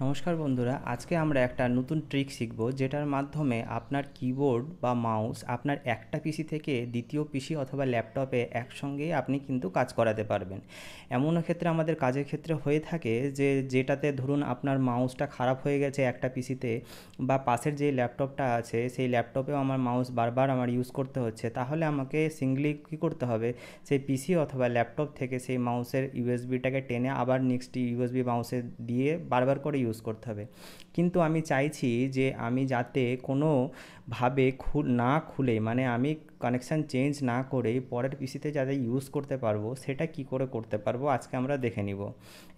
নমস্কার বন্ধুরা, আজকে আমরা একটা নতুন ট্রিক শিখব যেটার মাধ্যমে আপনার কিবোর্ড বা মাউস আপনার একটা পিসি থেকে দ্বিতীয় পিসি অথবা ল্যাপটপে একসঙ্গেই আপনি কিন্তু কাজ করাতে পারবেন। এমনও ক্ষেত্রে আমাদের কাজের ক্ষেত্রে হয়ে থাকে যেটাতে ধরুন আপনার মাউসটা খারাপ হয়ে গেছে একটা পিসিতে, বা পাশের যে ল্যাপটপটা আছে সেই ল্যাপটপেও আমার মাউস বারবার আমার ইউজ করতে হচ্ছে, তাহলে আমাকে সিঙ্গলি কী করতে হবে, সেই পিসি অথবা ল্যাপটপ থেকে সেই মাউসের ইউএসবিটাকে টেনে আবার নেক্সট ইউএসবি মাউসে দিয়ে বারবার করে ইউজ করতে হবে। কিন্তু আমি চাইছি যে আমি যাতে কোনোভাবে না খুলে, মানে আমি কানেকশান চেঞ্জ না করেই পরের পিসিতে যাতে ইউজ করতে পারবো, সেটা কি করে করতে পারবো আজকে আমরা দেখে নিব।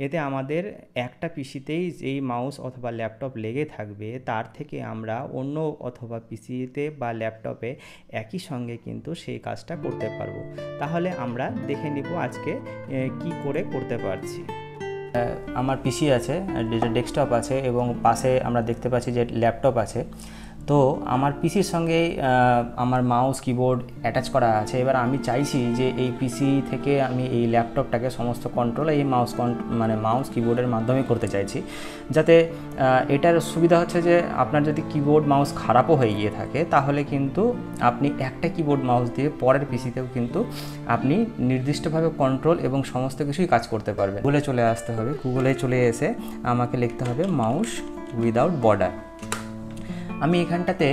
এতে আমাদের একটা পিসিতেই যেই মাউস অথবা ল্যাপটপ লেগে থাকবে তার থেকে আমরা অন্য অথবা পিসিতে বা ল্যাপটপে একই সঙ্গে কিন্তু সেই কাজটা করতে পারবো। তাহলে আমরা দেখে নিব আজকে কি করে করতে পারছি। আমার পিসি আছে, যেটা ডেস্কটপ আছে, এবং পাশে আমরা দেখতে পাচ্ছি যে ল্যাপটপ আছে। তো আমার পিসির সঙ্গে আমার মাউস কিবোর্ড অ্যাটাচ করা আছে। এবার আমি চাইছি যে এই পিসি থেকে আমি এই ল্যাপটপটাকে সমস্ত কন্ট্রোল এই মাউস কিবোর্ডের মাধ্যমে করতে চাইছি, যাতে এটার সুবিধা হচ্ছে যে আপনার যদি কিবোর্ড মাউস খারাপও হয়ে গিয়ে থাকে তাহলে কিন্তু আপনি একটা কিবোর্ড মাউস দিয়ে পরের পিসিতেও কিন্তু আপনি নির্দিষ্টভাবে কন্ট্রোল এবং সমস্ত কিছুই কাজ করতে পারবেন। গুগলে চলে আসতে হবে, গুগলে চলে এসে আমাকে লিখতে হবে মাউস উইদাউট বর্ডার। আমি এখানটাতে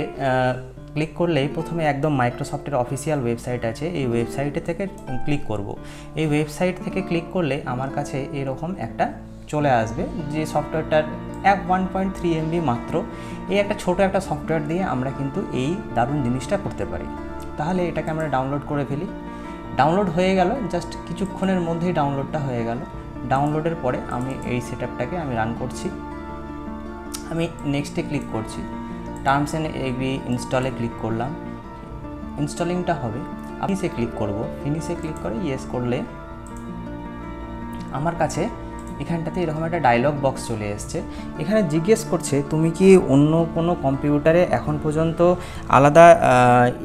ক্লিক করলেই প্রথমে একদম মাইক্রোসফটের অফিসিয়াল ওয়েবসাইট আছে, এই ওয়েবসাইটে থেকে ক্লিক করব। এই ওয়েবসাইট থেকে ক্লিক করলে আমার কাছে এরকম একটা চলে আসবে, যে সফটওয়্যারটার 1.3 MB মাত্র। এই একটা ছোট একটা সফটওয়্যার দিয়ে আমরা কিন্তু এই দারুণ জিনিসটা করতে পারি। তাহলে এটাকে আমরা ডাউনলোড করে ফেলি। ডাউনলোড হয়ে গেল, জাস্ট কিছুক্ষণের মধ্যেই ডাউনলোডটা হয়ে গেল। ডাউনলোডের পরে আমি এই সেটআপটাকে আমি রান করছি। আমি নেক্সটে ক্লিক করছি, টার্মস অ্যান্ড এগ্রি ইনস্টলে ক্লিক করলাম। ইনস্টলিংটা হবে, ফিনিশে ক্লিক করব। ফিনিশে ক্লিক করে ইয়েস করলে আমার কাছে এখানটাতে এরকম একটা ডায়লগ বক্স চলে এসছে। এখানে জিজ্ঞেস করছে তুমি কি অন্য কোনো কম্পিউটারে এখন পর্যন্ত আলাদা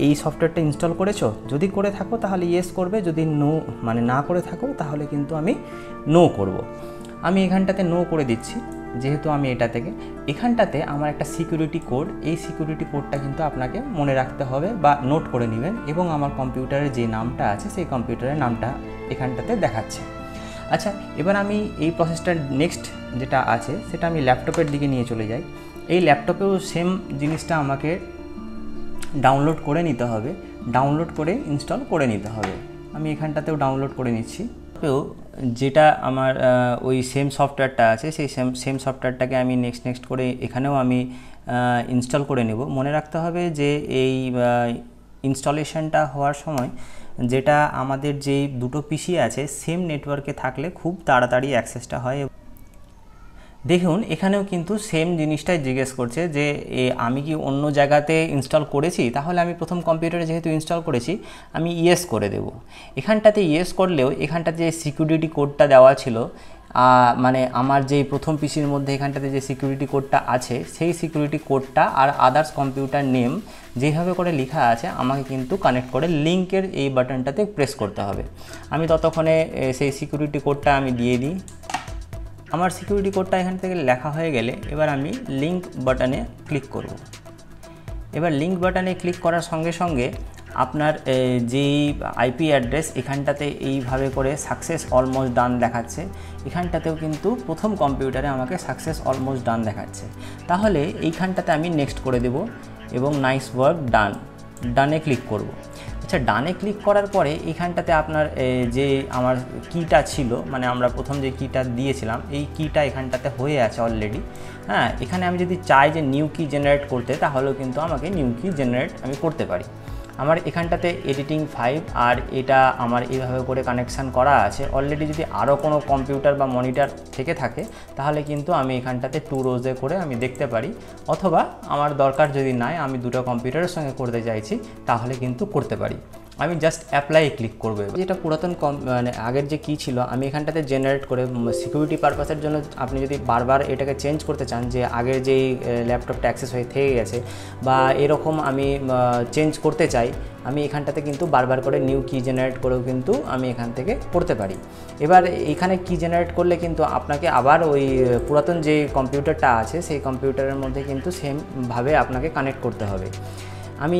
এই সফটওয়্যারটা ইনস্টল করেছো। যদি করে থাকো তাহলে ইয়েস করবে, যদি না করে থাকো তাহলে কিন্তু আমি নো করব। আমি এখানটাতে নো করে দিচ্ছি, যেহেতু আমি এখানটাতে আমার একটা সিকিউরিটি কোড, এই সিকিউরিটি কোডটা কিন্তু আপনাকে মনে রাখতে হবে বা নোট করে নেবেন, এবং আমার কম্পিউটারের যে নামটা আছে সেই কম্পিউটারের নামটা এখানটাতে দেখাচ্ছে। আচ্ছা, এবার আমি এই প্রসেসটার নেক্সট যেটা আছে সেটা আমি ল্যাপটপের দিকে নিয়ে চলে যাই। এই ল্যাপটপেও সেম জিনিসটা আমাকে ডাউনলোড করে নিতে হবে, ডাউনলোড করে ইনস্টল করে নিতে হবে। আমি এখানটাতেও ডাউনলোড করে নিচ্ছি। যেটা আমার ওই সেম সফটওয়্যারটা আছে সেই সেম সফটওয়্যারটাকে আমি নেক্সট করে এখানেও আমি ইনস্টল করে নেব। মনে রাখতে হবে যে এই ইনস্টলেশনটা হওয়ার সময় যেটা আমাদের যেই দুটো পিসি আছে সেম নেটওয়ার্কে থাকলে খুব তাড়াতাড়ি অ্যাক্সেসটা হয়। দেখুন এখানেও কিন্তু সেম জিনিসটাই জিজ্ঞেস করছে যে আমি কি অন্য জায়গাতে ইনস্টল করেছি, তাহলে আমি প্রথম কম্পিউটারে যেহেতু ইনস্টল করেছি আমি ইয়েস করে দেব। এখানটাতে ইয়েস করলেও এখানটাতে যে সিকিউরিটি কোডটা দেওয়া ছিল, মানে আমার যেই প্রথম পিসির মধ্যে এখানটাতে যে সিকিউরিটি কোডটা আছে সেই সিকিউরিটি কোডটা আর আদার্স কম্পিউটার নেম যেভাবে করে লেখা আছে আমাকে কিন্তু কানেক্ট করে লিঙ্কের এই বাটনটাতে প্রেস করতে হবে। আমি ততক্ষণে সেই সিকিউরিটি কোডটা আমি দিয়ে দিই। আমার সিকিউরিটি কোডটা এখান থেকে লেখা হয়ে গেলে এবার আমি লিঙ্ক বাটনে ক্লিক করব। এবার লিঙ্ক বাটনে ক্লিক করার সঙ্গে সঙ্গে আপনার যেই আইপি অ্যাড্রেস এখানটাতে এইভাবে করে সাকসেস অলমোস্ট ডান দেখাচ্ছে। এখানটাতেও কিন্তু প্রথম কম্পিউটারে আমাকে সাকসেস অলমোস্ট ডান দেখাচ্ছে। তাহলে এইখানটাতে আমি নেক্সট করে দেব এবং নাইস ওয়ার্ক ডানে ক্লিক করব। আচ্ছা, ডানে ক্লিক করার পরে এখানটাতে আপনার যে আমার কিটা ছিল, মানে আমরা প্রথম যে কিটা দিয়েছিলাম এই কিটা এখানটাতে হয়ে আছে অলরেডি। হ্যাঁ, এখানে আমি যদি চাই যে নিউ কি জেনারেট করতে, তাহলেও কিন্তু আমাকে নিউ কি জেনারেট আমি করতে পারি। আমার এখানটাতে এডিটিং 5 আর এটা আমার এইভাবে করে কানেকশান করা আছে অলরেডি। যদি আরও কোনো কম্পিউটার বা মনিটর থেকে থাকে তাহলে কিন্তু আমি এখানটাতে 2 রোজে করে আমি দেখতে পারি, অথবা আমার দরকার যদি নাই আমি দুটো কম্পিউটারের সঙ্গে করতে চাইছি তাহলে কিন্তু করতে পারি। আমি জাস্ট অ্যাপ্লাই ক্লিক করবো। যেটা পুরাতন মানে আগের যে কী ছিল, আমি এখানটাতে জেনারেট করে সিকিউরিটি পারপাসের জন্য আপনি যদি বারবার এটাকে চেঞ্জ করতে চান, যে আগের যেই ল্যাপটপটা অ্যাক্সেস হয়ে থেকে গেছে বা এরকম আমি চেঞ্জ করতে চাই, আমি এখানটাতে কিন্তু বারবার করে নিউ কি জেনারেট করেও কিন্তু আমি এখান থেকে করতে পারি। এবার এখানে কি জেনারেট করলে কিন্তু আপনাকে আবার ওই পুরাতন যে কম্পিউটারটা আছে সেই কম্পিউটারের মধ্যে কিন্তু সেমভাবে আপনাকে কানেক্ট করতে হবে। আমি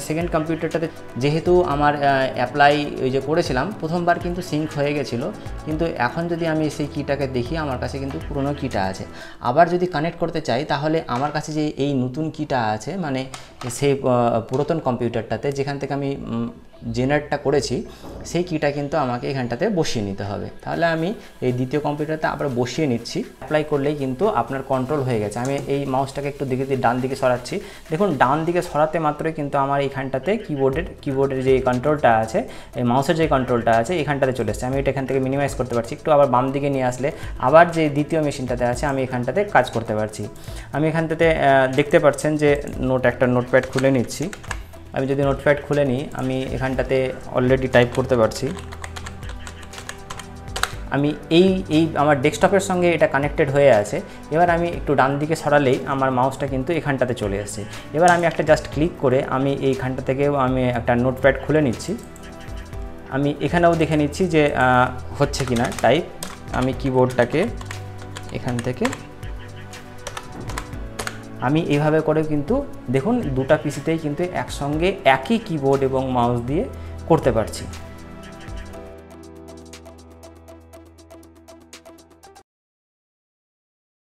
সেকেন্ড কম্পিউটারটাতে যেহেতু আমার অ্যাপ্লাই ওই যে করেছিলাম প্রথমবার কিন্তু সিঙ্ক হয়ে গেছিলো, কিন্তু এখন যদি আমি সেই কিটাকে দেখি আমার কাছে কিন্তু পুরনো কিটা আছে। আবার যদি কানেক্ট করতে চাই তাহলে আমার কাছে যে এই নতুন কিটা আছে, মানে সেই পুরাতন কম্পিউটারটাতে যেখান থেকে আমি জেনারেটটা করেছি সেই কিটা কিন্তু আমাকে এখানটাতে বসিয়ে নিতে হবে। তাহলে আমি এই দ্বিতীয় কম্পিউটারতে আবার বসিয়ে নিচ্ছি। অ্যাপ্লাই করলেই কিন্তু আপনার কন্ট্রোল হয়ে গেছে। আমি এই মাউসটাকে একটু দিকে ডান দিকে সরাচ্ছি, দেখুন ডান দিকে সরাতে মাত্রই কিন্তু আমার এইখানটাতে কিবোর্ডের যে কন্ট্রোলটা আছে, এই মাউসের যে কন্ট্রোলটা আছে এখানটাতে চলে এসেছে। আমি এটা এখান থেকে মিনিমাইজ করতে পারছি, একটু আবার বাম দিকে নিয়ে আসলে আবার যে দ্বিতীয় মেশিনটাতে আছে আমি এখানটাতে কাজ করতে পারছি। আমি এখানটাতে দেখতে পাচ্ছেন যে একটা নোটপ্যাড খুলে নিচ্ছি। আমি যদি নোটপ্যাড খুলে নিই আমি এখানটাতে অলরেডি টাইপ করতে পারছি। আমি এই আমার ডেস্কটপের সঙ্গে এটা কানেক্টেড হয়ে আছে। এবার আমি একটু ডান দিকে সরালেই আমার মাউসটা কিন্তু এখানটাতে চলে আসছে। এবার আমি একটা জাস্ট ক্লিক করে আমি এইখানটা থেকেও আমি একটা নোটপ্যাড খুলে নিচ্ছি। আমি এখানেও দেখে নিচ্ছি যে হচ্ছে কি না টাইপ। আমি কিবোর্ডটাকে এখান থেকে আমি এইভাবে করে কিন্তু দেখুন দুটা পিসিতেই কিন্তু একসঙ্গে একই কিবোর্ড এবং মাউস দিয়ে করতে পারছি।